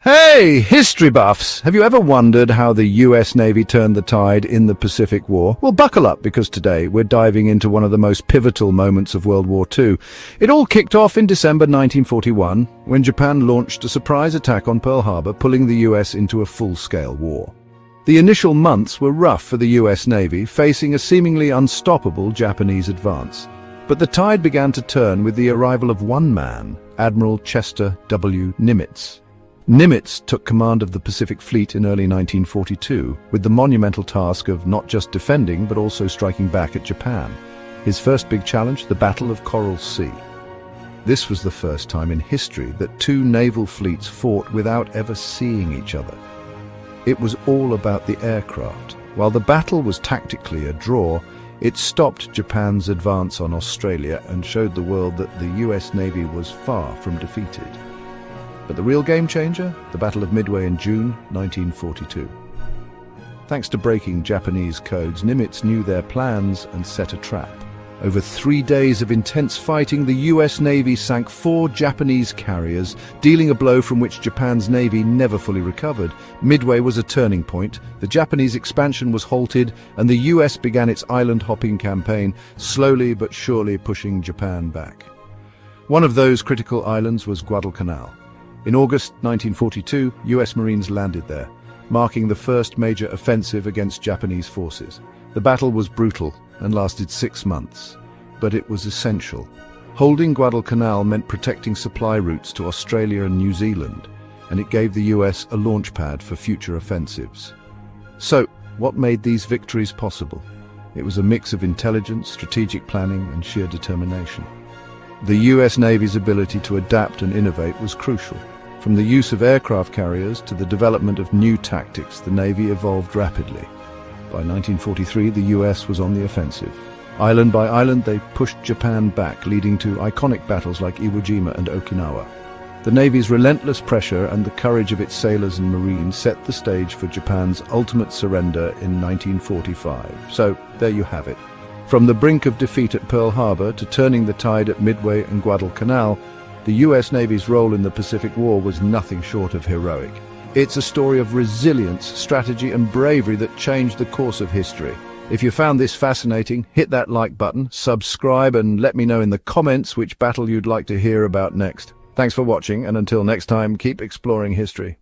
Hey, history buffs! Have you ever wondered how the US Navy turned the tide in the Pacific War? Well, buckle up, because today we're diving into one of the most pivotal moments of World War II. It all kicked off in December 1941, when Japan launched a surprise attack on Pearl Harbor, pulling the US into a full-scale war. The initial months were rough for the US Navy, facing a seemingly unstoppable Japanese advance. But the tide began to turn with the arrival of one man, Admiral Chester W. Nimitz. Nimitz took command of the Pacific Fleet in early 1942, with the monumental task of not just defending but also striking back at Japan. His first big challenge, the Battle of Coral Sea. This was the first time in history that two naval fleets fought without ever seeing each other. It was all about the aircraft. While the battle was tactically a draw, it stopped Japan's advance on Australia and showed the world that the US Navy was far from defeated. But the real game changer? The Battle of Midway in June 1942. Thanks to breaking Japanese codes, Nimitz knew their plans and set a trap. Over 3 days of intense fighting, the US Navy sank 4 Japanese carriers, dealing a blow from which Japan's Navy never fully recovered. Midway was a turning point. The Japanese expansion was halted, and the US began its island-hopping campaign, slowly but surely pushing Japan back. One of those critical islands was Guadalcanal. In August 1942, US Marines landed there, marking the first major offensive against Japanese forces. The battle was brutal and lasted 6 months, but it was essential. Holding Guadalcanal meant protecting supply routes to Australia and New Zealand, and it gave the US a launchpad for future offensives. So, what made these victories possible? It was a mix of intelligence, strategic planning, and sheer determination. The US Navy's ability to adapt and innovate was crucial. From the use of aircraft carriers to the development of new tactics, the Navy evolved rapidly. By 1943, the US was on the offensive. Island by island, they pushed Japan back, leading to iconic battles like Iwo Jima and Okinawa. The Navy's relentless pressure and the courage of its sailors and Marines set the stage for Japan's ultimate surrender in 1945. So, there you have it. From the brink of defeat at Pearl Harbor to turning the tide at Midway and Guadalcanal, the US Navy's role in the Pacific War was nothing short of heroic. It's a story of resilience, strategy, and bravery that changed the course of history. If you found this fascinating, hit that like button, subscribe, and let me know in the comments which battle you'd like to hear about next. Thanks for watching, and until next time, keep exploring history.